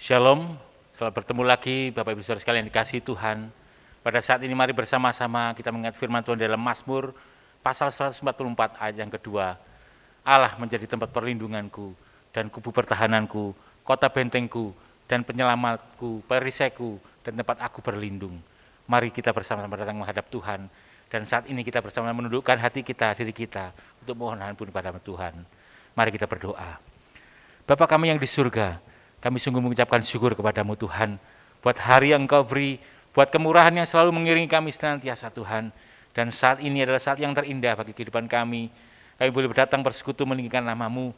Shalom, selamat bertemu lagi Bapak Ibu Saudara sekalian dikasihi Tuhan. Pada saat ini mari bersama-sama kita mengingat firman Tuhan dalam Mazmur pasal 144 ayat yang kedua. Allah menjadi tempat perlindunganku dan kubu pertahananku, kota bentengku dan penyelamatku, perisaiku dan tempat aku berlindung. Mari kita bersama-sama datang menghadap Tuhan. Dan saat ini kita bersama menundukkan hati kita, diri kita untuk mohon ampun kepada Tuhan. Mari kita berdoa. Bapa kami yang di surga, kami sungguh mengucapkan syukur kepadamu Tuhan, buat hari yang Engkau beri, buat kemurahan yang selalu mengiringi kami senantiasa Tuhan. Dan saat ini adalah saat yang terindah bagi kehidupan kami. Kami boleh berdatang bersekutu meninggikan nama-Mu,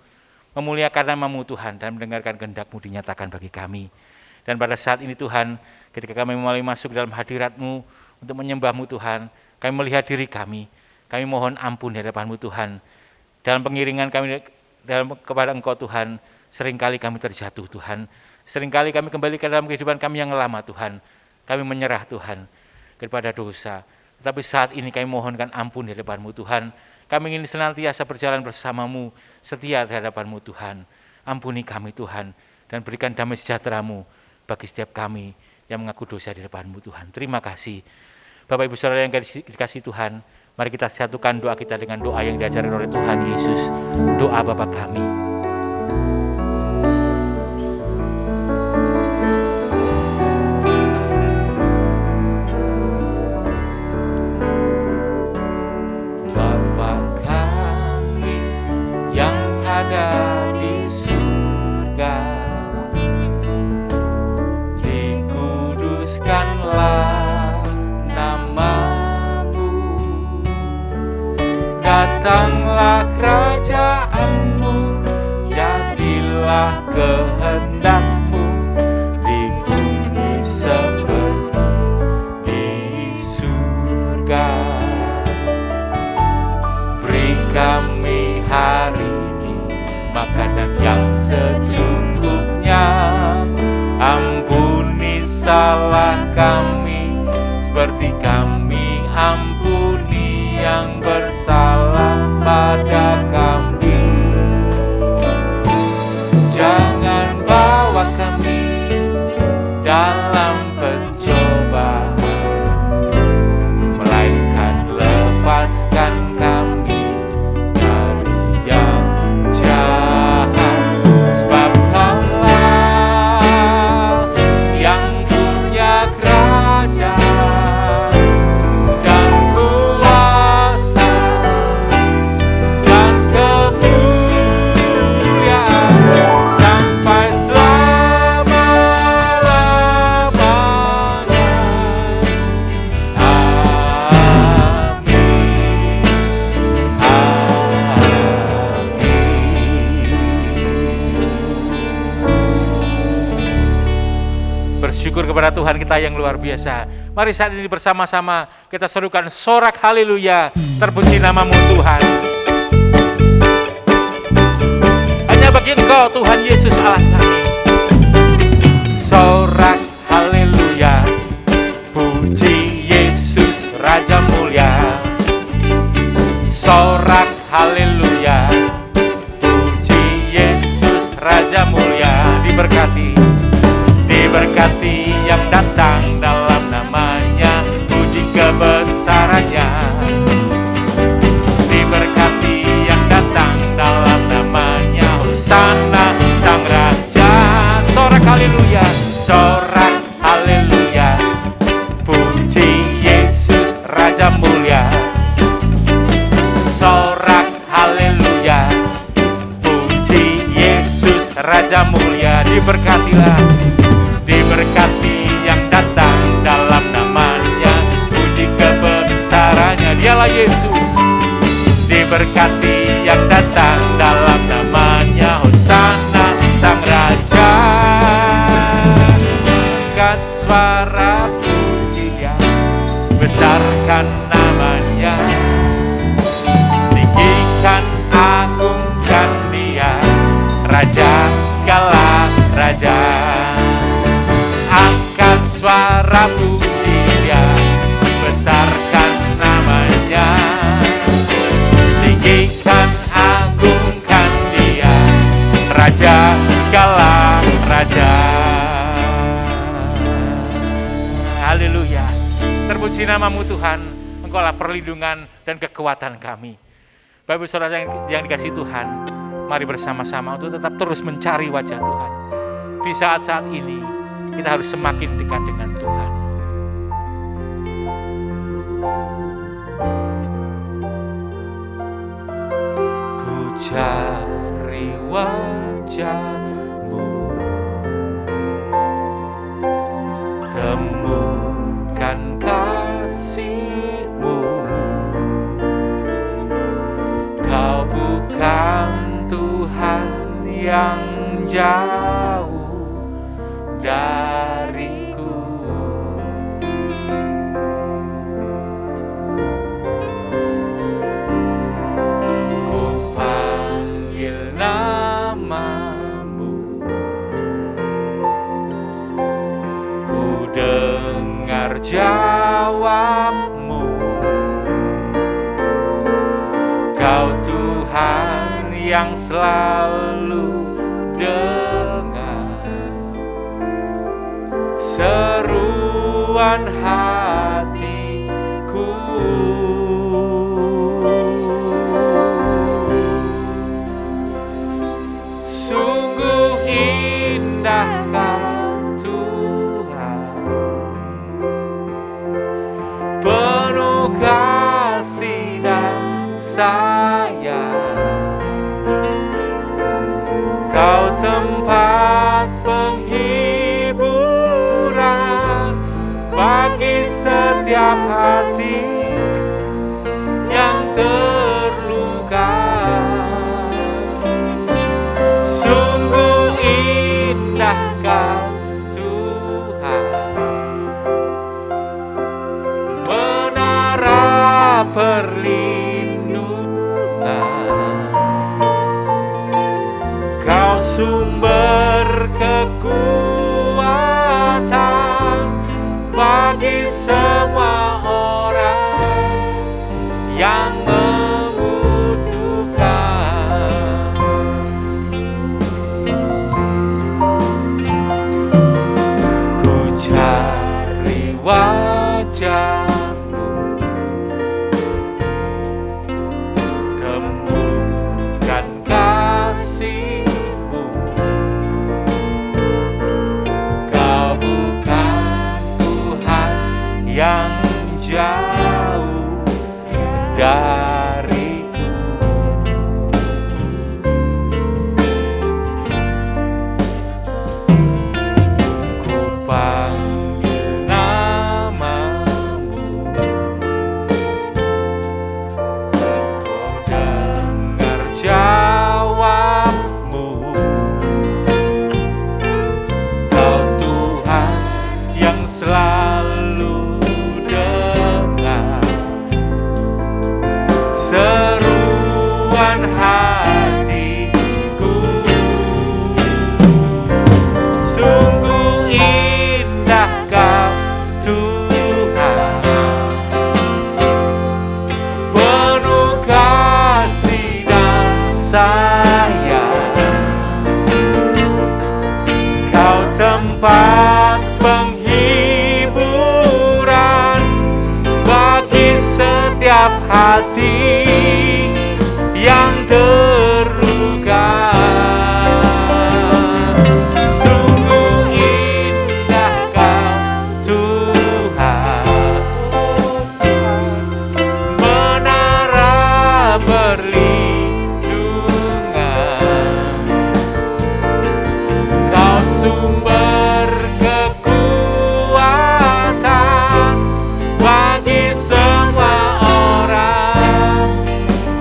memuliakan nama-Mu Tuhan, dan mendengarkan kehendak-Mu dinyatakan bagi kami. Dan pada saat ini Tuhan, ketika kami mulai masuk dalam hadirat-Mu untuk menyembah-Mu Tuhan, kami melihat diri kami mohon ampun di hadapan-Mu Tuhan. Dalam pengiringan kami kepada Engkau Tuhan, seringkali kami terjatuh Tuhan, seringkali kami kembali ke dalam kehidupan kami yang lama Tuhan, kami menyerah Tuhan kepada dosa. Tetapi saat ini kami mohonkan ampun di hadapan-Mu Tuhan, kami ingin senantiasa berjalan bersama-Mu, setia di hadapan-Mu Tuhan. Ampuni kami Tuhan, dan berikan damai sejahtera-Mu bagi setiap kami yang mengaku dosa di hadapan-Mu Tuhan. Terima kasih. Bapak Ibu Saudara yang dikasihi Tuhan, mari kita satukan doa kita dengan doa yang diajarkan oleh Tuhan Yesus, doa Bapa kami. Di surga, dikuduskanlah nama-Mu, datanglah kerajaan-Mu, jadilah kehendak-Mu di bumi seperti di surga. Beri kami hari makanan yang secukupnya, ampuni salah kami seperti kami ampuni yang bersalah pada kami. Jangan bawa kami dalam pencobaan, melainkan lepaskan kami dari yang jahat. Sebab Kaulah yang punya kerajaan dan kuasa dan kemuliaan sampai selama-lamanya. Amin. Bersyukur kepada Tuhan kita yang luar biasa. Mari saat ini bersama-sama kita serukan sorak haleluya, terpuji nama-Mu Tuhan. Hanya bagi Engkau Tuhan Yesus Allah kami. Sorak haleluya, puji Yesus Raja mulia. Sorak haleluya, puji Yesus Raja mulia. Diberkati yang datang dalam namanya, puji kebesarannya. Diberkati yang datang dalam namanya, hosana sang raja. Sorak haleluya, sorak haleluya, puji Yesus Raja mulia. Sorak haleluya, puji Yesus Raja mulia. Diberkati yang datang dalam namanya, puji kebesarannya. Dialah Yesus. Diberkati yang datang dalam namanya, hosana sang raja. Angkat suara puji Dia, besarkan namanya, tinggikan agungkan Dia, Raja segala raja. Angkat suara puji Dia, besarkan namanya, tinggikan agungkan Dia, Raja segala raja. Terpuji nama-Mu Tuhan, Engkaulah perlindungan dan kekuatan kami. Bapak Ibu Saudara yang dikasihi Tuhan, mari bersama-sama untuk tetap terus mencari wajah Tuhan. Di saat-saat ini, kita harus semakin dekat dengan Tuhan. Ku cari wajah-Mu, temukan kasih-Mu. Kau bukan Tuhan yang jauh dariku. Ku panggil nama-Mu, ku dengar jawab-Mu. Kau Tuhan yang selalu dengar seruan hatiku. Sungguh indah Kau Tuhan, penuh kasih dan sayang. Kau tempat penghiburan bagi setiap hati yang terluka. Sungguh indah Kau Tuhan, menara perlindungan. Kau sumber kekuatan bagi semua orang yang membutuhkan. Ku cari wajah-Mu, temukan kasih-Mu. Kau bukan Tuhan yang jauh dariku. Ku panggil nama-Mu, Kau dengar jawab-Mu. Kau Tuhan yang selalu dengar seruan hatiku. Sungguh indah Kau Tuhan, penuh kasih dan sayang. Kau tempat penghiburan bagi setiap hati yang terluka. Sungguh indah Kau Tuhan, menara perlindungan. Kau sumber kekuatan bagi semua orang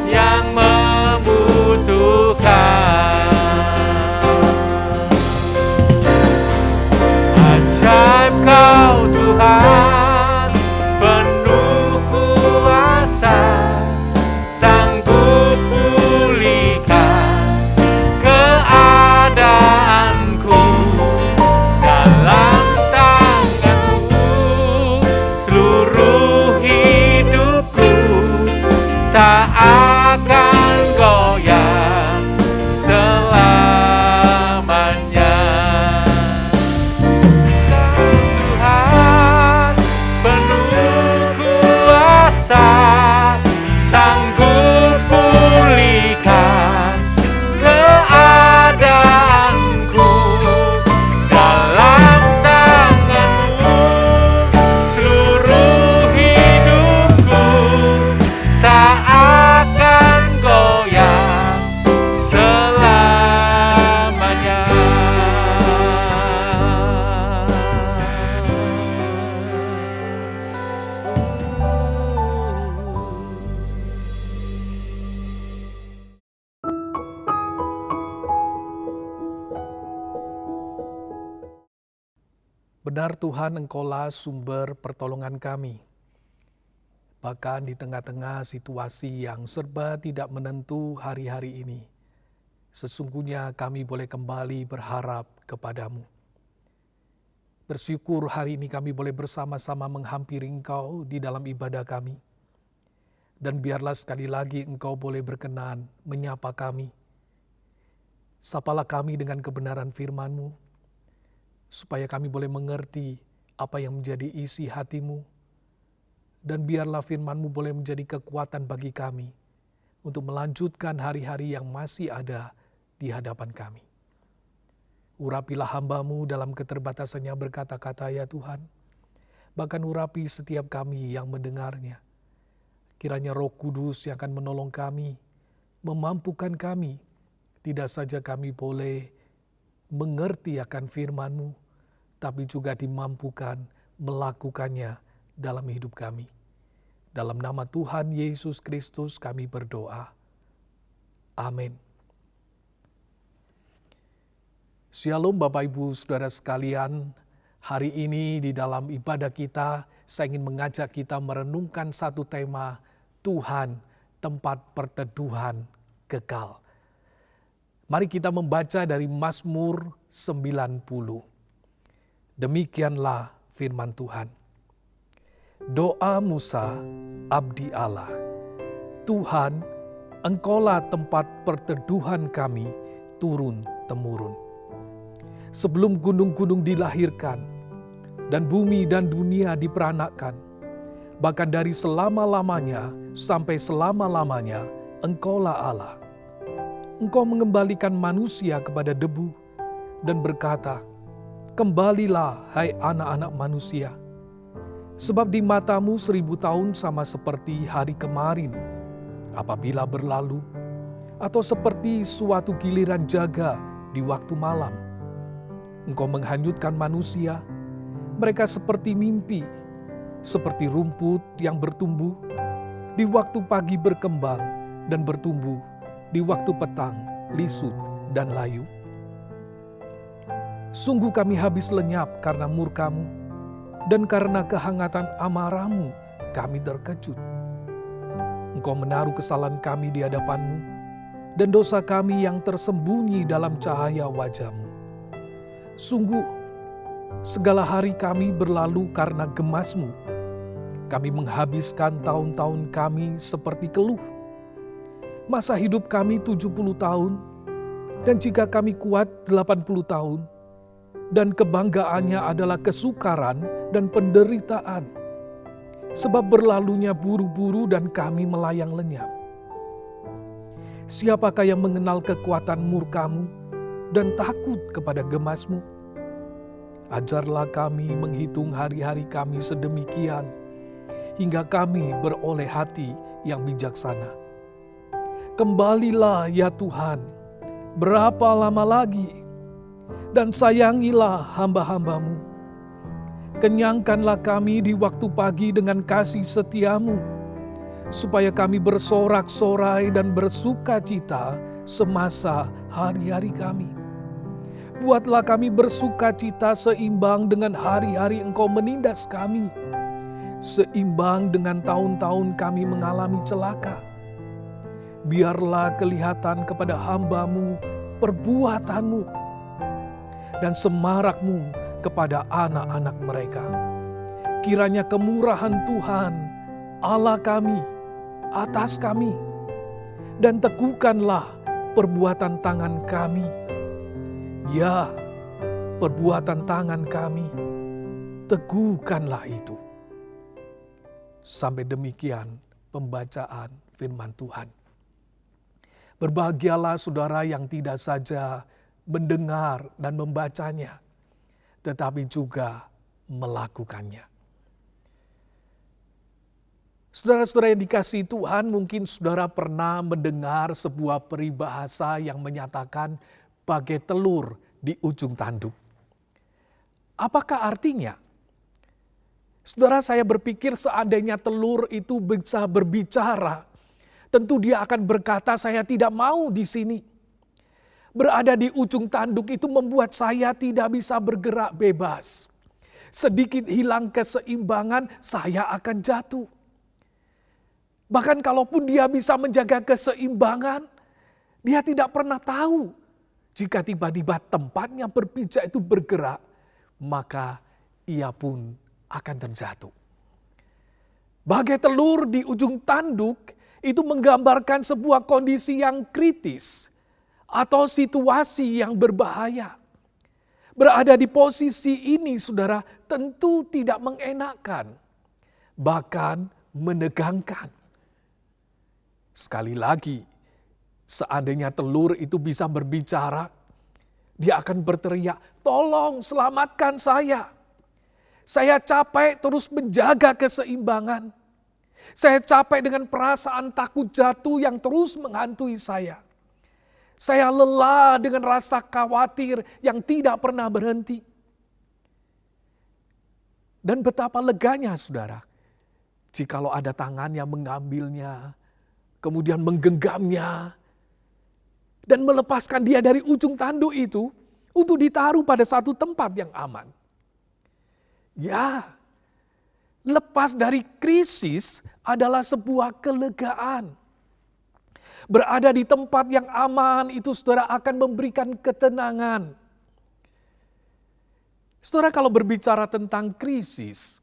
yang membutuhkan. Benar Tuhan, Engkaulah sumber pertolongan kami. Bahkan di tengah-tengah situasi yang serba tidak menentu hari-hari ini, sesungguhnya kami boleh kembali berharap kepadamu. Bersyukur hari ini kami boleh bersama-sama menghampiri Engkau di dalam ibadah kami. Dan biarlah sekali lagi Engkau boleh berkenan menyapa kami. Sapalah kami dengan kebenaran firman-Mu, supaya kami boleh mengerti apa yang menjadi isi hati-Mu. Dan biarlah firman-Mu boleh menjadi kekuatan bagi kami untuk melanjutkan hari-hari yang masih ada di hadapan kami. Urapilah hamba-Mu dalam keterbatasannya berkata-kata ya Tuhan. Bahkan urapi setiap kami yang mendengarnya. Kiranya Roh Kudus yang akan menolong kami, memampukan kami. Tidak saja kami boleh mengerti akan firman-Mu, tapi juga dimampukan melakukannya dalam hidup kami. Dalam nama Tuhan Yesus Kristus kami berdoa. Amin. Shalom Bapak Ibu Saudara sekalian, hari ini di dalam ibadah kita, saya ingin mengajak kita merenungkan satu tema, Tuhan tempat perteduhan kekal. Mari kita membaca dari Mazmur 90. Demikianlah firman Tuhan. Doa Musa, abdi Allah. Tuhan, Engkaulah tempat perteduhan kami turun-temurun. Sebelum gunung-gunung dilahirkan, dan bumi dan dunia diperanakkan, bahkan dari selama-lamanya sampai selama-lamanya, Engkaulah Allah. Engkau mengembalikan manusia kepada debu dan berkata, kembalilah hai anak-anak manusia. Sebab di matamu 1000 tahun sama seperti hari kemarin, apabila berlalu, atau seperti suatu giliran jaga di waktu malam. Engkau menghanyutkan manusia, mereka seperti mimpi, seperti rumput yang bertumbuh, di waktu pagi berkembang dan bertumbuh, di waktu petang lisut dan layu. Sungguh kami habis lenyap karena murka-Mu, dan karena kehangatan amarah-Mu kami terkejut. Engkau menaruh kesalahan kami di hadapan-Mu, dan dosa kami yang tersembunyi dalam cahaya wajah-Mu. Sungguh, segala hari kami berlalu karena gemas-Mu. Kami menghabiskan tahun-tahun kami seperti keluh. Masa hidup kami 70 tahun, dan jika kami kuat 80 tahun, dan kebanggaannya adalah kesukaran dan penderitaan. Sebab berlalunya buru-buru dan kami melayang lenyap. Siapakah yang mengenal kekuatan murka-Mu dan takut kepada gemas-Mu? Ajarlah kami menghitung hari-hari kami sedemikian, hingga kami beroleh hati yang bijaksana. Kembalilah ya Tuhan, berapa lama lagi? Dan sayangilah hamba-hamba-Mu. Kenyangkanlah kami di waktu pagi dengan kasih setia-Mu, supaya kami bersorak-sorai dan bersuka cita semasa hari-hari kami. Buatlah kami bersuka cita seimbang dengan hari-hari Engkau menindas kami, seimbang dengan tahun-tahun kami mengalami celaka. Biarlah kelihatan kepada hamba-Mu perbuatan-Mu, dan semarak-Mu kepada anak-anak mereka. Kiranya kemurahan Tuhan, Allah kami, atas kami, dan teguhkanlah perbuatan tangan kami. Ya, perbuatan tangan kami, teguhkanlah itu. Sampai demikian pembacaan firman Tuhan. Berbahagialah saudara yang tidak saja mendengar dan membacanya, tetapi juga melakukannya. Saudara-saudara yang dikasihi Tuhan, mungkin saudara pernah mendengar sebuah peribahasa yang menyatakan bagai telur di ujung tanduk. Apakah artinya? Saudara, saya berpikir seandainya telur itu bisa berbicara, tentu dia akan berkata, saya tidak mau di sini. Berada di ujung tanduk itu membuat saya tidak bisa bergerak bebas. Sedikit hilang keseimbangan, saya akan jatuh. Bahkan kalaupun dia bisa menjaga keseimbangan, dia tidak pernah tahu jika tiba-tiba tempatnya berpijak itu bergerak, maka ia pun akan terjatuh. Bagai telur di ujung tanduk itu menggambarkan sebuah kondisi yang kritis atau situasi yang berbahaya. Berada di posisi ini, saudara, tentu tidak mengenakan, bahkan menegangkan. Sekali lagi, seandainya telur itu bisa berbicara, dia akan berteriak, "Tolong selamatkan saya. Saya capek terus menjaga keseimbangan. Saya capek dengan perasaan takut jatuh yang terus menghantui saya. Saya lelah dengan rasa khawatir yang tidak pernah berhenti." Dan betapa leganya, saudara, jikalau ada tangan yang mengambilnya, kemudian menggenggamnya, dan melepaskan dia dari ujung tanduk itu untuk ditaruh pada satu tempat yang aman. Ya, lepas dari krisis adalah sebuah kelegaan. Berada di tempat yang aman itu, saudara, akan memberikan ketenangan. Saudara, kalau berbicara tentang krisis,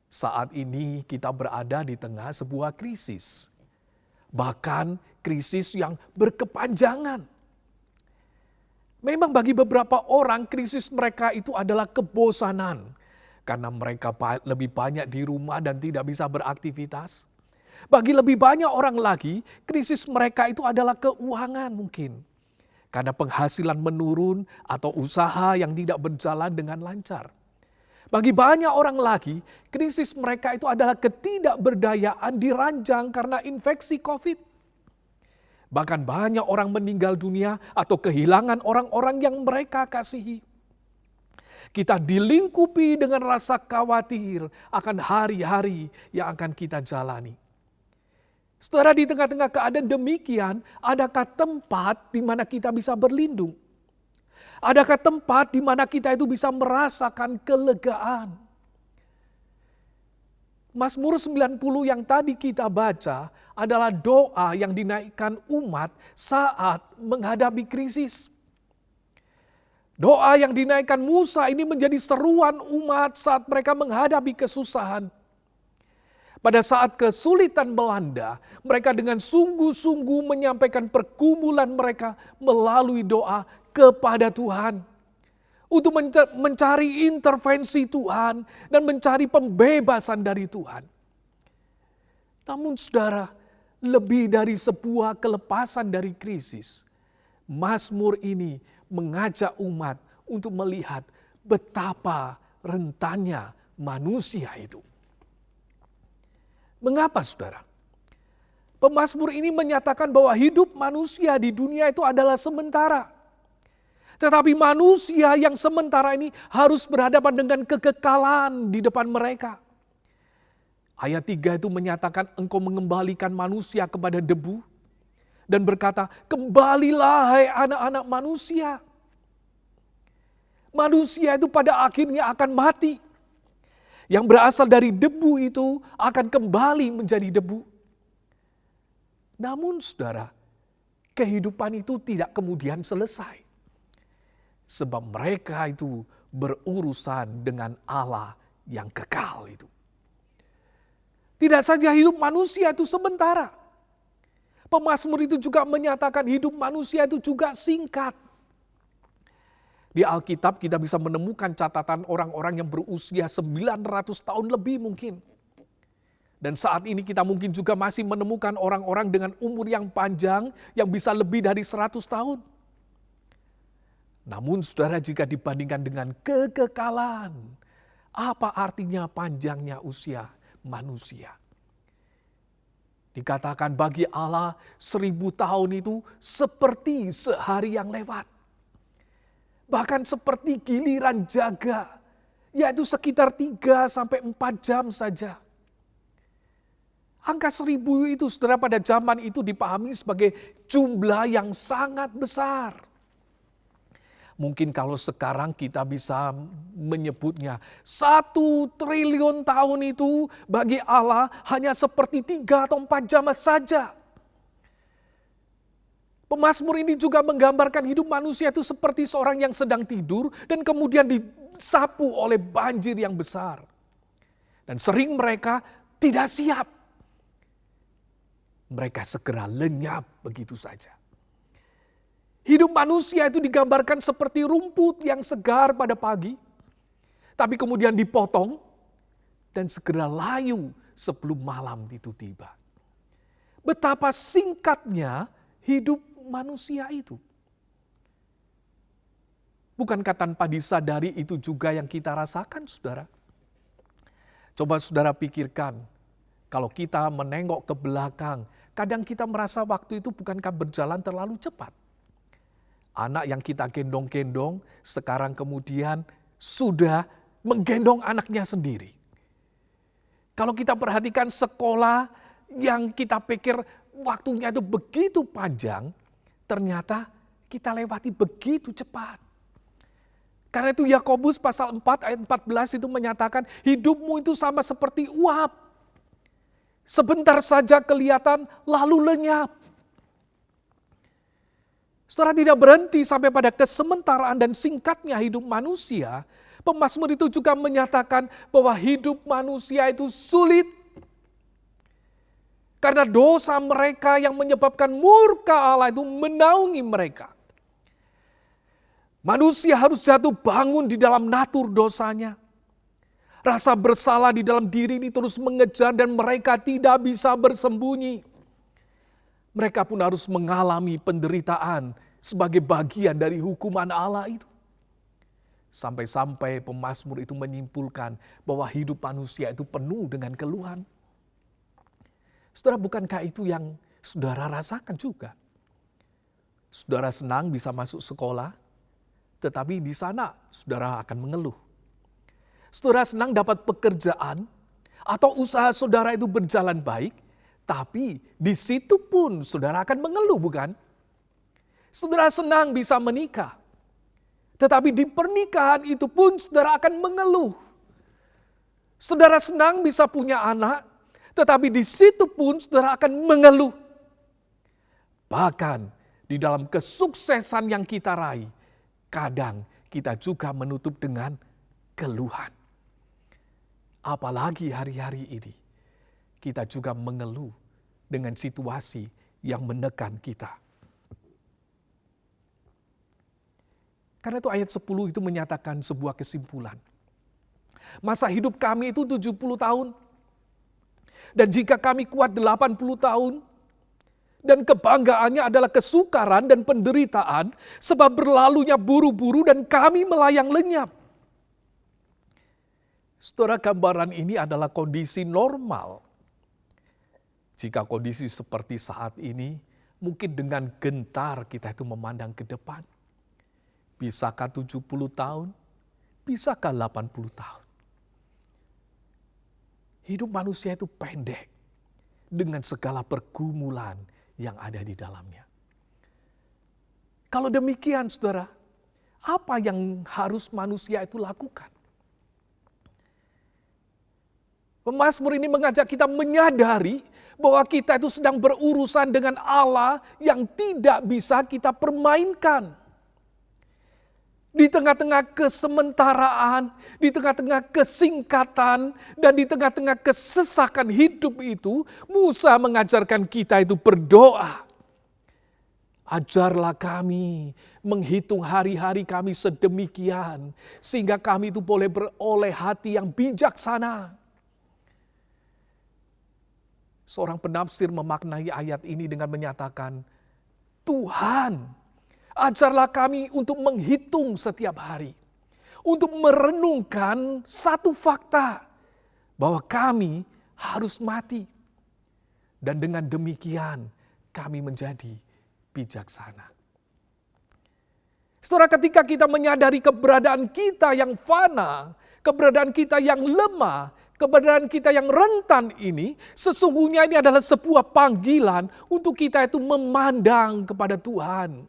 saat ini kita berada di tengah sebuah krisis. Bahkan krisis yang berkepanjangan. Memang bagi beberapa orang krisis mereka itu adalah kebosanan. Karena mereka lebih banyak di rumah dan tidak bisa beraktivitas. Bagi lebih banyak orang lagi, krisis mereka itu adalah keuangan mungkin. Karena penghasilan menurun atau usaha yang tidak berjalan dengan lancar. Bagi banyak orang lagi, krisis mereka itu adalah ketidakberdayaan diranjang karena infeksi COVID. Bahkan banyak orang meninggal dunia atau kehilangan orang-orang yang mereka kasihi. Kita dilingkupi dengan rasa khawatir akan hari-hari yang akan kita jalani. Saudara, di tengah-tengah keadaan demikian, adakah tempat di mana kita bisa berlindung? Adakah tempat di mana kita itu bisa merasakan kelegaan? Mazmur 90 yang tadi kita baca adalah doa yang dinaikkan umat saat menghadapi krisis. Doa yang dinaikkan Musa ini menjadi seruan umat saat mereka menghadapi kesusahan. Pada saat kesulitan melanda, mereka dengan sungguh-sungguh menyampaikan pergumulan mereka melalui doa kepada Tuhan. Untuk mencari intervensi Tuhan dan mencari pembebasan dari Tuhan. Namun saudara, lebih dari sebuah kelepasan dari krisis, Mazmur ini mengajak umat untuk melihat betapa rentannya manusia itu. Mengapa, saudara? Pemazmur ini menyatakan bahwa hidup manusia di dunia itu adalah sementara. Tetapi manusia yang sementara ini harus berhadapan dengan kekekalan di depan mereka. Ayat 3 itu menyatakan engkau mengembalikan manusia kepada debu. Dan berkata, kembalilah hai anak-anak manusia. Manusia itu pada akhirnya akan mati. Yang berasal dari debu itu akan kembali menjadi debu. Namun saudara, kehidupan itu tidak kemudian selesai. Sebab mereka itu berurusan dengan Allah yang kekal itu. Tidak saja hidup manusia itu sementara. Pemazmur itu juga menyatakan hidup manusia itu juga singkat. Di Alkitab kita bisa menemukan catatan orang-orang yang berusia 900 tahun lebih mungkin. Dan saat ini kita mungkin juga masih menemukan orang-orang dengan umur yang panjang yang bisa lebih dari 100 tahun. Namun saudara, jika dibandingkan dengan kekekalan, apa artinya panjangnya usia manusia? Dikatakan bagi Allah 1000 tahun itu seperti sehari yang lewat. Bahkan seperti giliran jaga, yaitu sekitar 3-4 jam saja. Angka 1000 itu saudara pada zaman itu dipahami sebagai jumlah yang sangat besar. Mungkin kalau sekarang kita bisa menyebutnya 1 triliun tahun itu bagi Allah hanya seperti 3 atau 4 jam saja. Pemazmur ini juga menggambarkan hidup manusia itu seperti seorang yang sedang tidur dan kemudian disapu oleh banjir yang besar. Dan sering mereka tidak siap. Mereka segera lenyap begitu saja. Hidup manusia itu digambarkan seperti rumput yang segar pada pagi, tapi kemudian dipotong dan segera layu sebelum malam itu tiba. Betapa singkatnya hidup manusia itu. Bukankah tanpa disadari itu juga yang kita rasakan, saudara? Coba saudara pikirkan, kalau kita menengok ke belakang, kadang kita merasa waktu itu bukankah berjalan terlalu cepat. Anak yang kita gendong-gendong sekarang kemudian sudah menggendong anaknya sendiri. Kalau kita perhatikan sekolah yang kita pikir waktunya itu begitu panjang, ternyata kita lewati begitu cepat. Karena itu Yakobus pasal 4 ayat 14 itu menyatakan hidupmu itu sama seperti uap. Sebentar saja kelihatan lalu lenyap. Saudara, tidak berhenti sampai pada kesementaraan dan singkatnya hidup manusia. Pemazmur itu juga menyatakan bahwa hidup manusia itu sulit. Karena dosa mereka yang menyebabkan murka Allah itu menaungi mereka. Manusia harus jatuh bangun di dalam natur dosanya. Rasa bersalah di dalam diri ini terus mengejar dan mereka tidak bisa bersembunyi. Mereka pun harus mengalami penderitaan sebagai bagian dari hukuman Allah itu. Sampai-sampai pemazmur itu menyimpulkan bahwa hidup manusia itu penuh dengan keluhan. Saudara, bukankah itu yang saudara rasakan juga? Saudara senang bisa masuk sekolah, tetapi di sana saudara akan mengeluh. Saudara senang dapat pekerjaan atau usaha saudara itu berjalan baik, tapi di situ pun saudara akan mengeluh, bukan? Saudara senang bisa menikah, tetapi di pernikahan itu pun saudara akan mengeluh. Saudara senang bisa punya anak, tetapi di situ pun saudara akan mengeluh. Bahkan di dalam kesuksesan yang kita raih, kadang kita juga menutup dengan keluhan. Apalagi hari-hari ini, kita juga mengeluh dengan situasi yang menekan kita. Karena itu ayat 10 itu menyatakan sebuah kesimpulan. Masa hidup kami itu 70 tahun. Dan jika kami kuat 80 tahun, dan kebanggaannya adalah kesukaran dan penderitaan, sebab berlalunya buru-buru dan kami melayang lenyap. Saudara, gambaran ini adalah kondisi normal. Jika kondisi seperti saat ini, mungkin dengan gentar kita itu memandang ke depan. Bisakah 70 tahun? Bisakah 80 tahun? Hidup manusia itu pendek dengan segala pergumulan yang ada di dalamnya. Kalau demikian, saudara, apa yang harus manusia itu lakukan? Pemazmur ini mengajak kita menyadari bahwa kita itu sedang berurusan dengan Allah yang tidak bisa kita permainkan. Di tengah-tengah kesementaraan, di tengah-tengah kesingkatan, dan di tengah-tengah kesesakan hidup itu, Musa mengajarkan kita itu berdoa. Ajarlah kami menghitung hari-hari kami sedemikian, sehingga kami itu boleh beroleh hati yang bijaksana. Seorang penafsir memaknai ayat ini dengan menyatakan, Tuhan, ajarlah kami untuk menghitung setiap hari. Untuk merenungkan satu fakta, bahwa kami harus mati. Dan dengan demikian kami menjadi bijaksana. Saudara, ketika kita menyadari keberadaan kita yang fana, keberadaan kita yang lemah, keberadaan kita yang rentan ini, sesungguhnya ini adalah sebuah panggilan untuk kita itu memandang kepada Tuhan.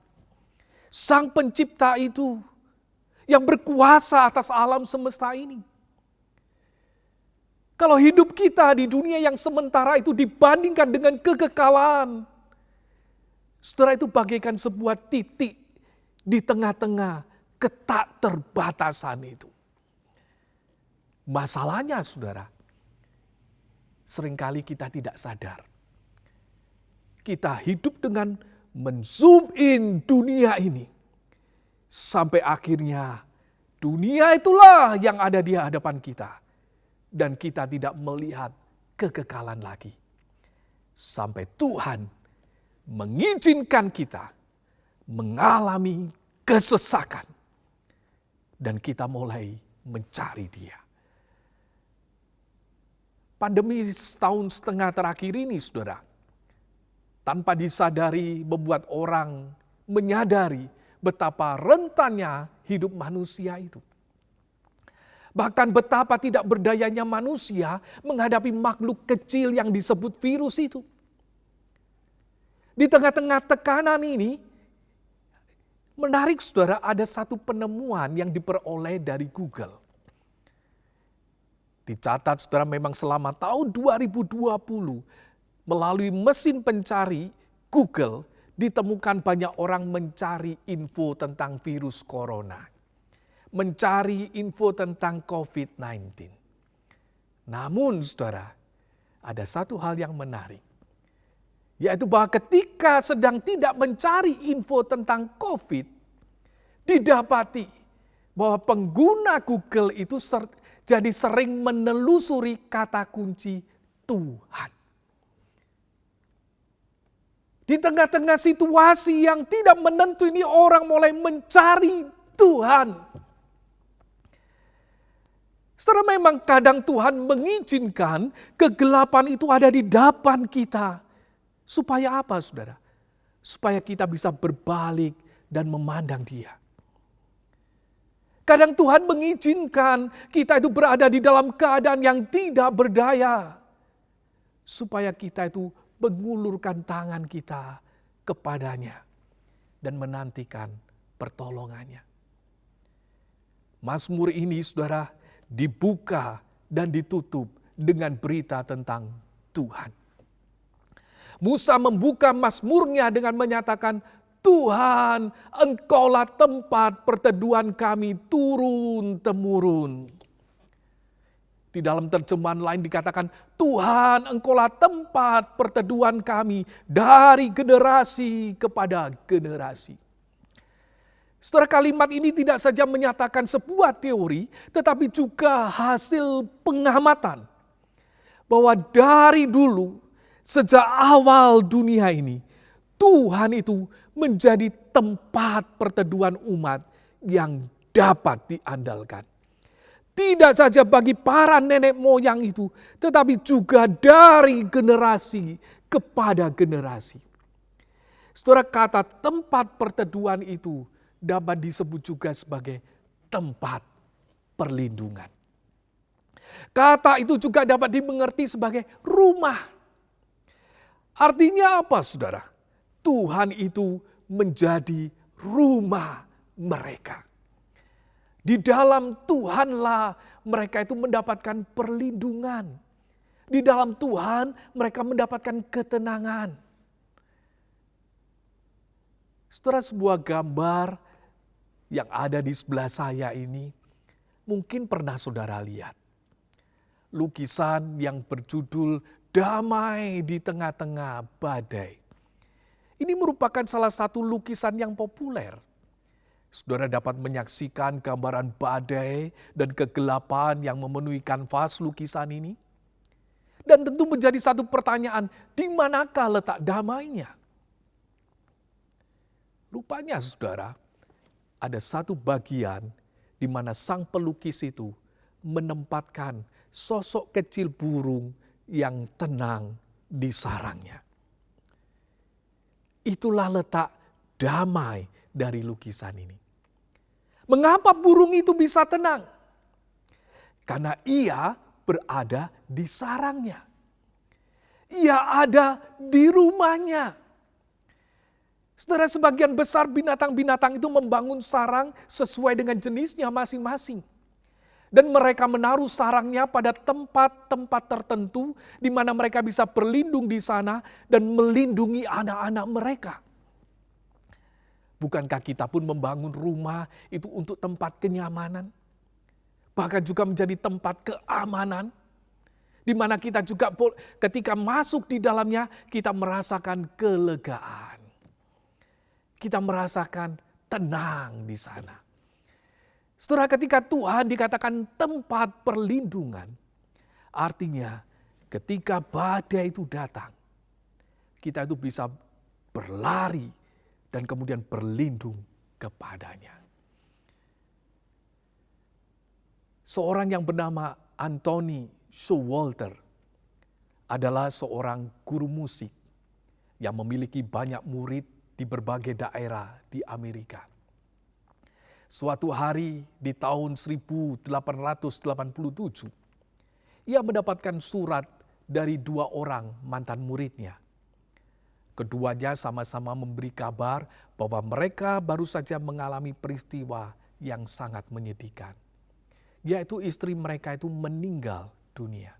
Sang pencipta itu, yang berkuasa atas alam semesta ini. Kalau hidup kita di dunia yang sementara itu dibandingkan dengan kekekalan, saudara, itu bagaikan sebuah titik di tengah-tengah ketakterbatasan itu. Masalahnya saudara, seringkali kita tidak sadar. Kita hidup dengan men-zoom in dunia ini. Sampai akhirnya dunia itulah yang ada di hadapan kita. Dan kita tidak melihat kekekalan lagi. Sampai Tuhan mengizinkan kita mengalami kesesakan. Dan kita mulai mencari Dia. Pandemi setahun setengah terakhir ini, saudara, tanpa disadari membuat orang menyadari betapa rentannya hidup manusia itu. Bahkan betapa tidak berdayanya manusia menghadapi makhluk kecil yang disebut virus itu. Di tengah-tengah tekanan ini, menarik saudara, ada satu penemuan yang diperoleh dari Google. Dicatat saudara, memang selama tahun 2020 melalui mesin pencari Google ditemukan banyak orang mencari info tentang virus corona. Mencari info tentang COVID-19. Namun saudara, ada satu hal yang menarik. Yaitu bahwa ketika sedang tidak mencari info tentang COVID, didapati bahwa pengguna Google itu jadi sering menelusuri kata kunci Tuhan. Di tengah-tengah situasi yang tidak menentu ini, orang mulai mencari Tuhan. Setelah memang kadang Tuhan mengizinkan kegelapan itu ada di depan kita. Supaya apa saudara? Supaya kita bisa berbalik dan memandang Dia. Kadang Tuhan mengizinkan kita itu berada di dalam keadaan yang tidak berdaya. Supaya kita itu mengulurkan tangan kita kepadanya. Dan menantikan pertolongannya. Mazmur ini saudara dibuka dan ditutup dengan berita tentang Tuhan. Musa membuka mazmurnya dengan menyatakan, Tuhan, Engkaulah tempat perteduhan kami turun-temurun. Di dalam terjemahan lain dikatakan, Tuhan, Engkaulah tempat perteduhan kami dari generasi kepada generasi. Setelah kalimat ini tidak saja menyatakan sebuah teori, tetapi juga hasil pengamatan. Bahwa dari dulu, sejak awal dunia ini, Tuhan itu menjadi tempat perteduhan umat yang dapat diandalkan. Tidak saja bagi para nenek moyang itu, tetapi juga dari generasi kepada generasi. Saudara, kata tempat perteduhan itu dapat disebut juga sebagai tempat perlindungan. Kata itu juga dapat dimengerti sebagai rumah. Artinya apa saudara? Tuhan itu menjadi rumah mereka. Di dalam Tuhanlah mereka itu mendapatkan perlindungan. Di dalam Tuhan mereka mendapatkan ketenangan. Setelah sebuah gambar yang ada di sebelah saya ini, mungkin pernah saudara lihat. Lukisan yang berjudul Damai di Tengah-Tengah Badai. Ini merupakan salah satu lukisan yang populer. Saudara dapat menyaksikan gambaran badai dan kegelapan yang memenuhi kanvas lukisan ini. Dan tentu menjadi satu pertanyaan, di manakah letak damainya? Rupanya saudara, ada satu bagian di mana sang pelukis itu menempatkan sosok kecil burung yang tenang di sarangnya. Itulah letak damai dari lukisan ini. Mengapa burung itu bisa tenang? Karena ia berada di sarangnya. Ia ada di rumahnya. Saudara, sebagian besar binatang-binatang itu membangun sarang sesuai dengan jenisnya masing-masing. Dan mereka menaruh sarangnya pada tempat-tempat tertentu di mana mereka bisa berlindung di sana dan melindungi anak-anak mereka. Bukankah kita pun membangun rumah itu untuk tempat kenyamanan? Bahkan juga menjadi tempat keamanan. Di mana kita juga ketika masuk di dalamnya kita merasakan kelegaan. Kita merasakan tenang di sana. Setelah ketika Tuhan dikatakan tempat perlindungan, artinya ketika badai itu datang, kita itu bisa berlari dan kemudian berlindung kepadanya. Seorang yang bernama Anthony Showalter adalah seorang guru musik yang memiliki banyak murid di berbagai daerah di Amerika. Suatu hari di tahun 1887, ia mendapatkan surat dari 2 orang mantan muridnya. Keduanya sama-sama memberi kabar bahwa mereka baru saja mengalami peristiwa yang sangat menyedihkan, yaitu istri mereka itu meninggal dunia.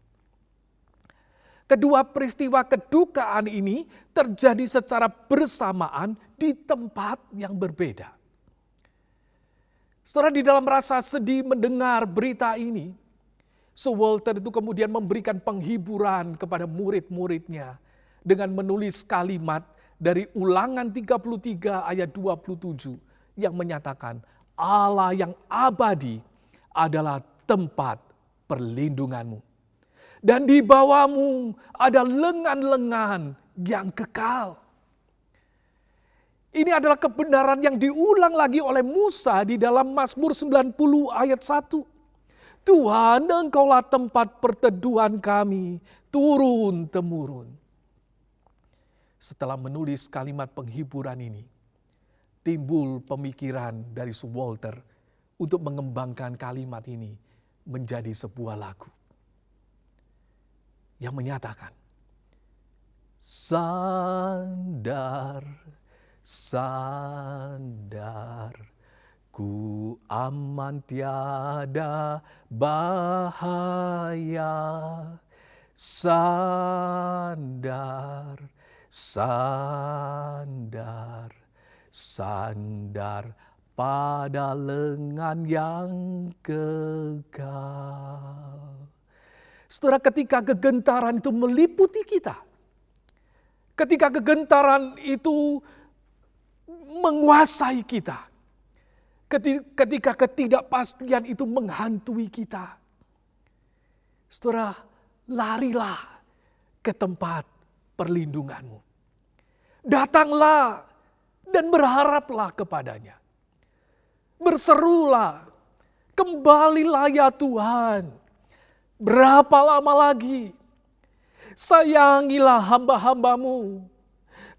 Kedua peristiwa kedukaan ini terjadi secara bersamaan di tempat yang berbeda. Setelah di dalam rasa sedih mendengar berita ini, Showalter itu kemudian memberikan penghiburan kepada murid-muridnya dengan menulis kalimat dari Ulangan 33 ayat 27 yang menyatakan Allah yang abadi adalah tempat perlindunganmu. Dan di bawahmu ada lengan-lengan yang kekal. Ini adalah kebenaran yang diulang lagi oleh Musa di dalam Mazmur 90 ayat 1. Tuhan, Engkaulah tempat perteduhan kami turun-temurun. Setelah menulis kalimat penghiburan ini, timbul pemikiran dari Showalter untuk mengembangkan kalimat ini menjadi sebuah lagu yang menyatakan, sandar, sandar, ku aman tiada bahaya. Sandar, sandar, sandar pada lengan yang kekal. Saudara, ketika kegentaran itu meliputi kita, ketika kegentaran itu menguasai kita, ketika ketidakpastian itu menghantui kita, saudara, larilah ke tempat perlindunganmu. Datanglah dan berharaplah kepadanya. Berserulah, kembalilah ya Tuhan. Berapa lama lagi? Sayangilah hamba-hambamu.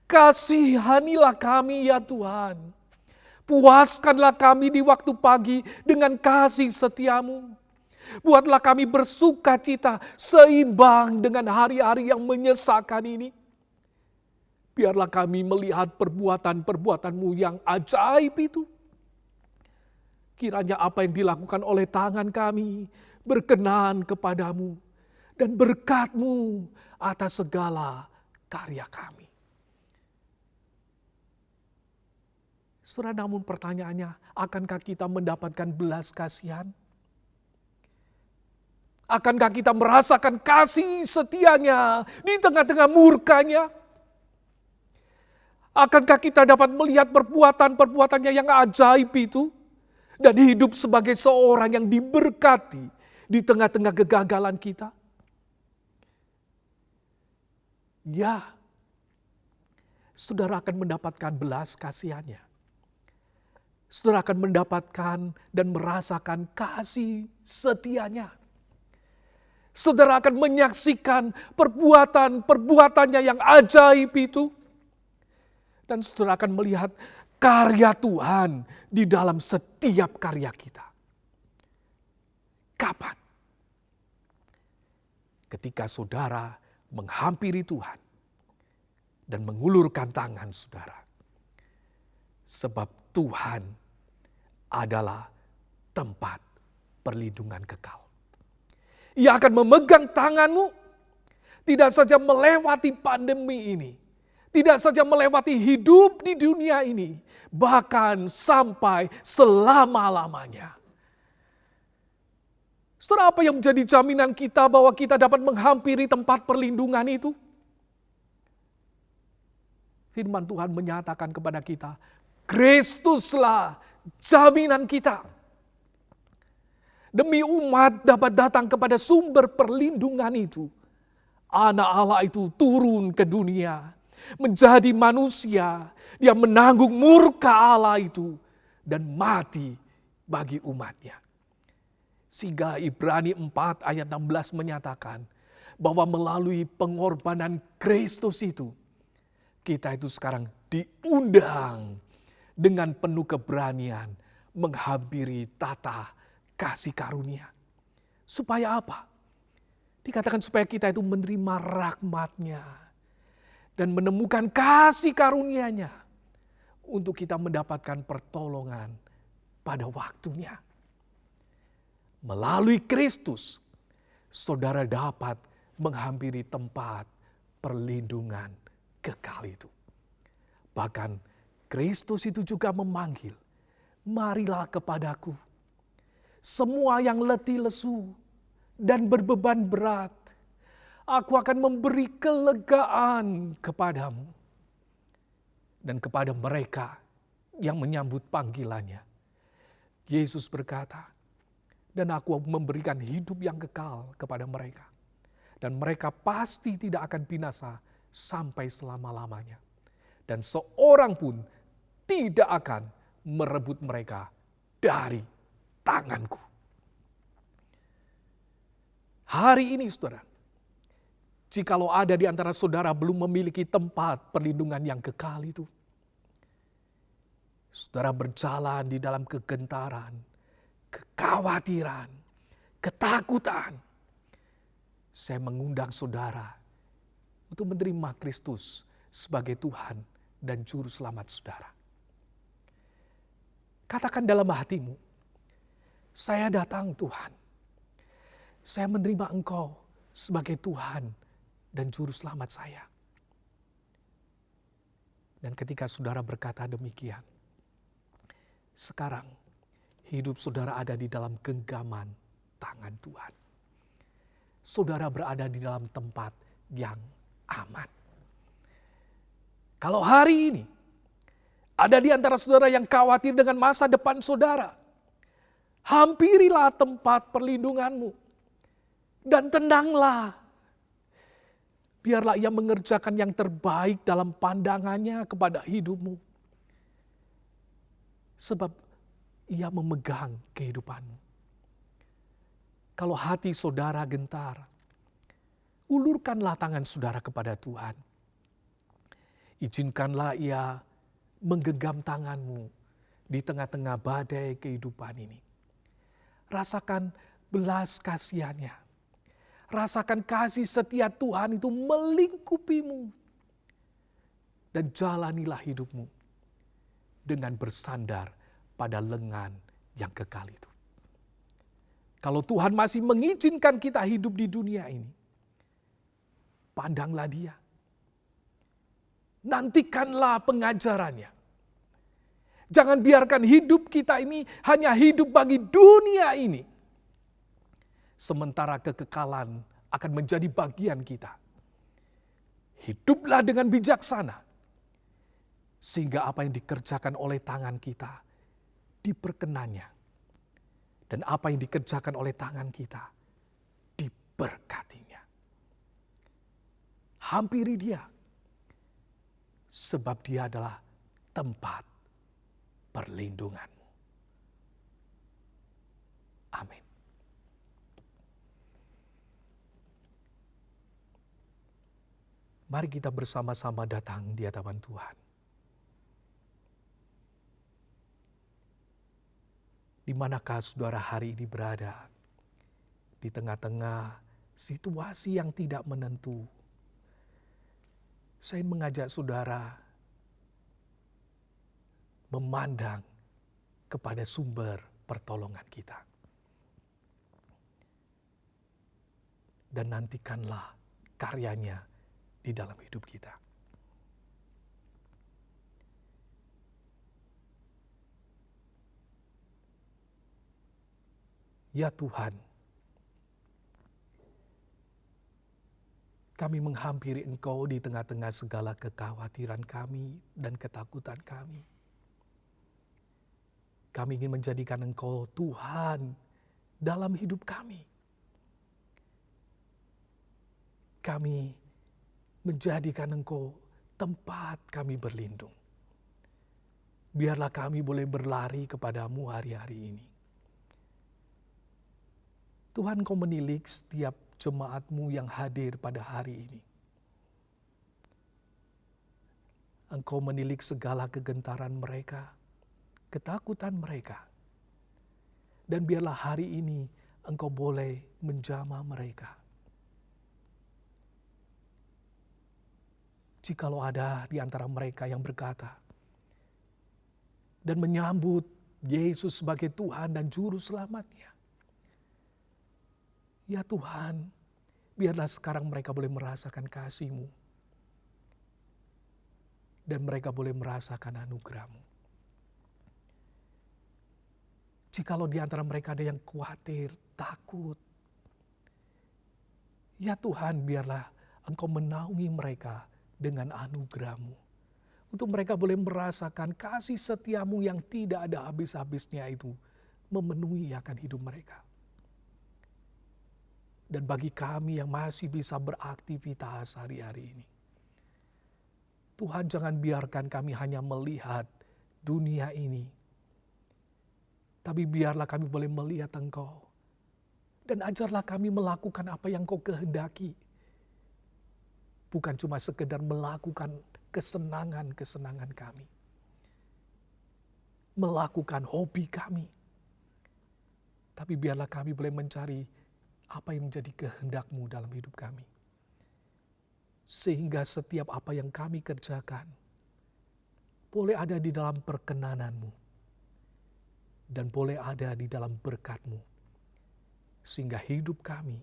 Kasihanilah kami ya Tuhan. Puaskanlah kami di waktu pagi dengan kasih setiamu. Buatlah kami bersuka cita seimbang dengan hari-hari yang menyesakan ini. Biarlah kami melihat perbuatan-perbuatanmu yang ajaib itu. Kiranya apa yang dilakukan oleh tangan kami berkenan kepadamu dan berkat-Mu atas segala karya kami. Saudara, namun pertanyaannya, akankah kita mendapatkan belas kasihan? Akankah kita merasakan kasih setianya di tengah-tengah murkanya? Akankah kita dapat melihat perbuatan-perbuatannya yang ajaib itu dan hidup sebagai seorang yang diberkati di tengah-tengah kegagalan kita? Ya, saudara akan mendapatkan belas kasihannya. Saudara akan mendapatkan dan merasakan kasih setianya. Saudara akan menyaksikan perbuatan-perbuatannya yang ajaib itu. Dan saudara akan melihat karya Tuhan di dalam setiap karya kita. Kapan? Ketika saudara menghampiri Tuhan dan mengulurkan tangan saudara Sebab Tuhan adalah tempat perlindungan kekal. Ia akan memegang tanganmu, tidak saja melewati pandemi ini, tidak saja melewati hidup di dunia ini, bahkan sampai selama-lamanya. Saudara, apa yang menjadi jaminan kita bahwa kita dapat menghampiri tempat perlindungan itu? Firman Tuhan menyatakan kepada kita, Kristuslah jaminan kita. Demi umat dapat datang kepada sumber perlindungan itu. Anak Allah itu turun ke dunia, menjadi manusia. Dia menanggung murka Allah itu dan mati bagi umatnya. Sehingga Ibrani 4 ayat 16 menyatakan bahwa melalui pengorbanan Kristus itu, kita itu sekarang diundang dengan penuh keberanian menghampiri tata kasih karunia. Supaya apa? Dikatakan supaya kita itu menerima rahmat-Nya dan menemukan kasih karunia-Nya untuk kita mendapatkan pertolongan pada waktunya. Melalui Kristus, saudara dapat menghampiri tempat perlindungan kekal itu. Bahkan Kristus itu juga memanggil, marilah kepadaku, semua yang letih lesu dan berbeban berat, aku akan memberi kelegaan kepadamu. Dan kepada mereka yang menyambut panggilannya, Yesus berkata, dan aku memberikan hidup yang kekal kepada mereka. Dan mereka pasti tidak akan binasa sampai selama-lamanya. Dan seorang pun tidak akan merebut mereka dari tanganku. Hari ini saudara, jikalau ada di antara saudara belum memiliki tempat perlindungan yang kekal itu, saudara berjalan di dalam kegentaran, kekhawatiran, ketakutan, saya mengundang saudara untuk menerima Kristus sebagai Tuhan dan Juru Selamat saudara. Katakan dalam hatimu, saya datang Tuhan, saya menerima Engkau sebagai Tuhan dan Juru Selamat saya. Dan ketika saudara berkata demikian, sekarang hidup saudara ada di dalam genggaman tangan Tuhan. Saudara berada di dalam tempat yang aman. Kalau hari ini ada di antara saudara yang khawatir dengan masa depan saudara, hampirilah tempat perlindunganmu dan tenanglah. Biarlah Ia mengerjakan yang terbaik dalam pandangannya kepada hidupmu. Sebab Ia memegang kehidupanmu. Kalau hati saudara gentar, ulurkanlah tangan saudara kepada Tuhan. Izinkanlah Ia menggenggam tanganmu di tengah-tengah badai kehidupan ini. Rasakan belas kasihan-Nya. Rasakan kasih setia Tuhan itu melingkupimu. Dan jalanilah hidupmu dengan bersandar pada lengan yang kekal itu. Kalau Tuhan masih mengizinkan kita hidup di dunia ini, pandanglah Dia. Nantikanlah pengajarannya. Jangan biarkan hidup kita ini hanya hidup bagi dunia ini. Sementara kekekalan akan menjadi bagian kita. Hiduplah dengan bijaksana. Sehingga apa yang dikerjakan oleh tangan kita diperkenannya. Dan apa yang dikerjakan oleh tangan kita diberkatinya. Hampiri Dia. Sebab Dia adalah tempat perlindunganmu. Amin. Mari kita bersama-sama datang di hadapan Tuhan. Di manakah saudara hari ini berada? Di tengah-tengah situasi yang tidak menentu. Saya mengajak saudara memandang kepada sumber pertolongan kita. Dan nantikanlah karyanya di dalam hidup kita. Ya Tuhan, kami menghampiri Engkau di tengah-tengah segala kekhawatiran kami dan ketakutan kami. Kami ingin menjadikan Engkau Tuhan dalam hidup kami. Kami menjadikan Engkau tempat kami berlindung. Biarlah kami boleh berlari kepadamu hari-hari ini. Tuhan, Engkau menilik setiap jemaat-Mu yang hadir pada hari ini. Engkau menilik segala kegentaran mereka, ketakutan mereka. Dan biarlah hari ini Engkau boleh menjamah mereka. Jikalau ada di antara mereka yang berkata dan menyambut Yesus sebagai Tuhan dan Juru Selamatnya, ya Tuhan, biarlah sekarang mereka boleh merasakan kasih-Mu. Dan mereka boleh merasakan anugerah-Mu. Jikalau di antara mereka ada yang khawatir, takut, ya Tuhan, biarlah Engkau menaungi mereka dengan anugerah-Mu. Untuk mereka boleh merasakan kasih setia-Mu yang tidak ada habis-habisnya itu memenuhi akan hidup mereka. Dan bagi kami yang masih bisa beraktivitas hari-hari ini, Tuhan, jangan biarkan kami hanya melihat dunia ini, tapi biarlah kami boleh melihat Engkau. Dan ajarlah kami melakukan apa yang Kau kehendaki. Bukan cuma sekedar melakukan kesenangan-kesenangan kami. Melakukan hobi kami. Tapi biarlah kami boleh mencari apa yang menjadi kehendak-Mu dalam hidup kami. Sehingga setiap apa yang kami kerjakan boleh ada di dalam perkenanan-Mu. Dan boleh ada di dalam berkat-Mu. Sehingga hidup kami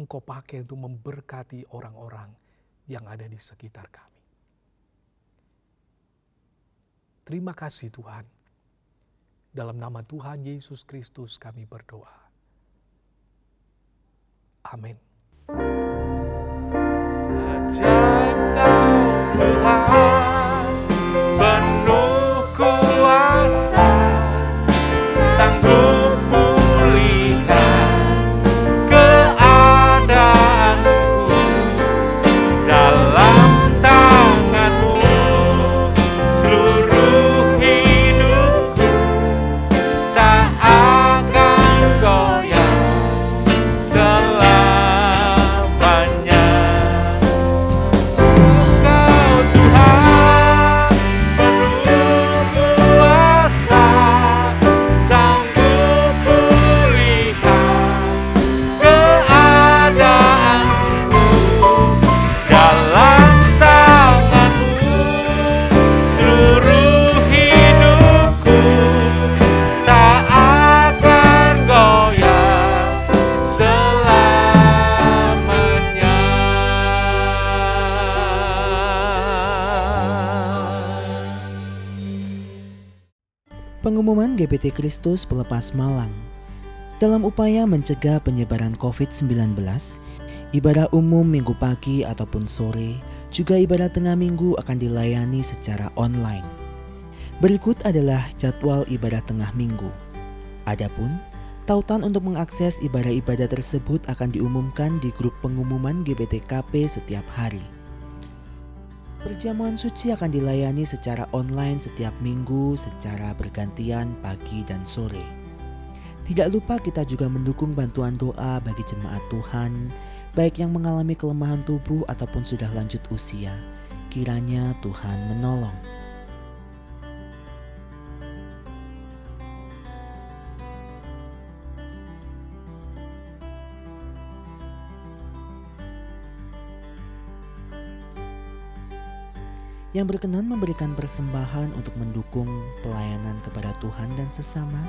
Engkau pakai untuk memberkati orang-orang yang ada di sekitar kami. Terima kasih Tuhan. Dalam nama Tuhan Yesus Kristus kami berdoa. Amin. Ajaib Kau Tuhan, penuh kuasa, sanggup pulihkan keadaanku. Dalam tangan-Mu seluruh hidupku tak akan goyah selamanya. Kau Tuhan penuh kuasa, sanggup pulihkan keadaanku. Dalam tangan-Mu seluruh hidupku tak akan goyah selamanya. Pengumuman GBT Kristus Pelepas Malang. Dalam upaya mencegah penyebaran COVID-19, ibadah umum minggu pagi ataupun sore, juga ibadah tengah minggu akan dilayani secara online. Berikut adalah jadwal ibadah tengah minggu. Adapun, tautan untuk mengakses ibadah-ibadah tersebut akan diumumkan di grup pengumuman GBTKP setiap hari. Perjamuan suci akan dilayani secara online setiap minggu secara bergantian pagi dan sore. Tidak lupa kita juga mendukung bantuan doa bagi jemaat Tuhan, baik yang mengalami kelemahan tubuh ataupun sudah lanjut usia. Kiranya Tuhan menolong. yang berkenan memberikan persembahan untuk mendukung pelayanan kepada Tuhan dan sesama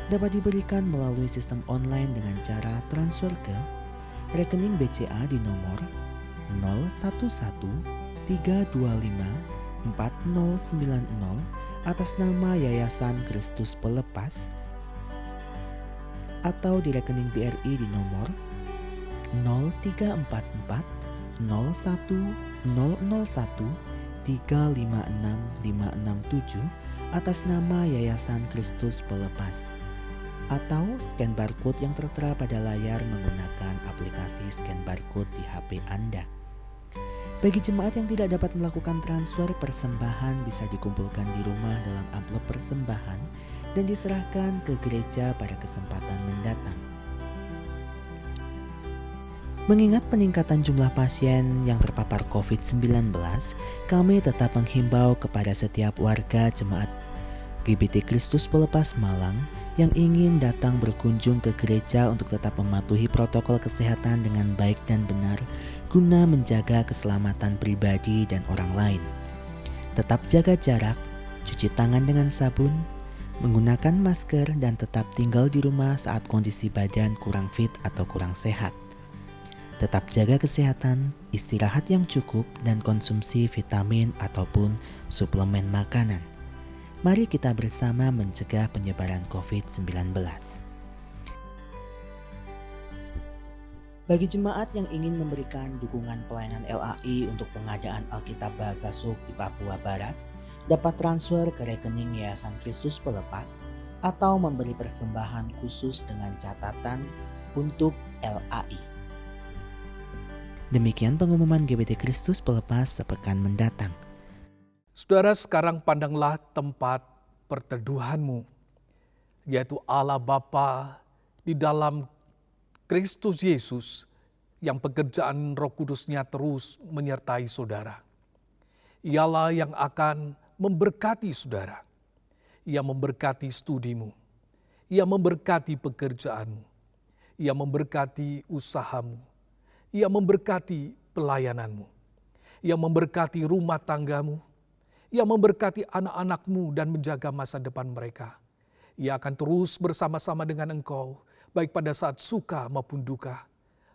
dapat diberikan melalui sistem online dengan cara transfer ke rekening BCA di nomor 0113254090 atas nama Yayasan Kristus Pelepas, atau di rekening BRI di nomor 0344 atas nama Yayasan Kristus Pelepas, atau scan barcode yang tertera pada layar menggunakan aplikasi scan barcode di HP Anda. Bagi jemaat yang tidak dapat melakukan transfer, persembahan bisa dikumpulkan di rumah dalam amplop persembahan dan diserahkan ke gereja pada kesempatan mendatang. Mengingat peningkatan jumlah pasien yang terpapar COVID-19, kami tetap menghimbau kepada setiap warga jemaat GBT Kristus Pelepas Malang yang ingin datang berkunjung ke gereja untuk tetap mematuhi protokol kesehatan dengan baik dan benar guna menjaga keselamatan pribadi dan orang lain. Tetap jaga jarak, cuci tangan dengan sabun, menggunakan masker, dan tetap tinggal di rumah saat kondisi badan kurang fit atau kurang sehat. Tetap jaga kesehatan, istirahat yang cukup, dan konsumsi vitamin ataupun suplemen makanan. Mari kita bersama mencegah penyebaran COVID-19. Bagi jemaat yang ingin memberikan dukungan pelayanan LAI untuk pengadaan Alkitab Bahasa Suk di Papua Barat, dapat transfer ke rekening Yayasan Kristus Pelepas atau memberi persembahan khusus dengan catatan untuk LAI. Demikian pengumuman GBT Kristus Pelepas sepekan mendatang. Saudara, sekarang pandanglah tempat perteduhanmu, yaitu Allah Bapa di dalam Kristus Yesus yang pekerjaan Roh Kudus-Nya terus menyertai saudara. Ialah yang akan memberkati saudara. Ia memberkati studimu. Ia memberkati pekerjaanmu. Ia memberkati usahamu. Ia memberkati pelayananmu. Ia memberkati rumah tanggamu. Ia memberkati anak-anakmu dan menjaga masa depan mereka. Ia akan terus bersama-sama dengan engkau, baik pada saat suka maupun duka.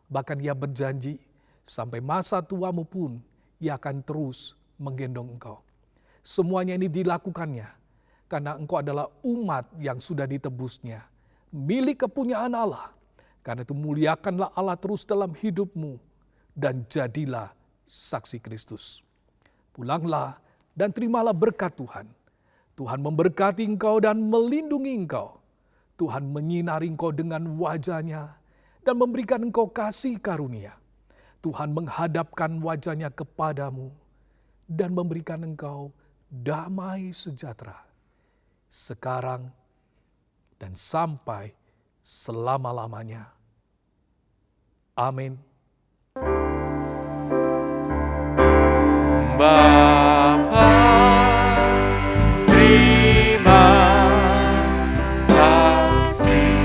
Bahkan ia berjanji, sampai masa tuamu pun ia akan terus menggendong engkau. Semuanya ini dilakukannya, karena engkau adalah umat yang sudah ditebusnya, milik kepunyaan Allah. Karena itu muliakanlah Allah terus dalam hidupmu dan jadilah saksi Kristus. Pulanglah dan terimalah berkat Tuhan. Tuhan memberkati engkau dan melindungi engkau. Tuhan menyinari engkau dengan wajah-Nya dan memberikan engkau kasih karunia. Tuhan menghadapkan wajah-Nya kepadamu dan memberikan engkau damai sejahtera. Sekarang dan sampai selama-lamanya. Amin. Bapa, terima kasih.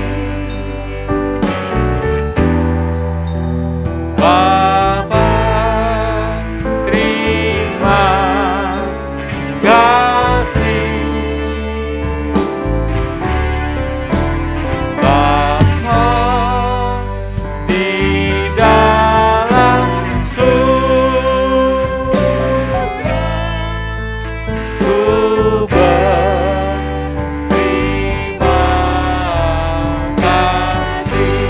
Bapa, terima kasih. Bapa di dalam surga, ku berterima kasih.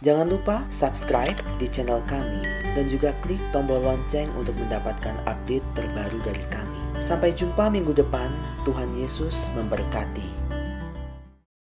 Jangan lupa subscribe di channel kami dan juga klik tombol lonceng untuk mendapatkan update terbaru dari kami. Sampai jumpa minggu depan. Tuhan Yesus memberkati.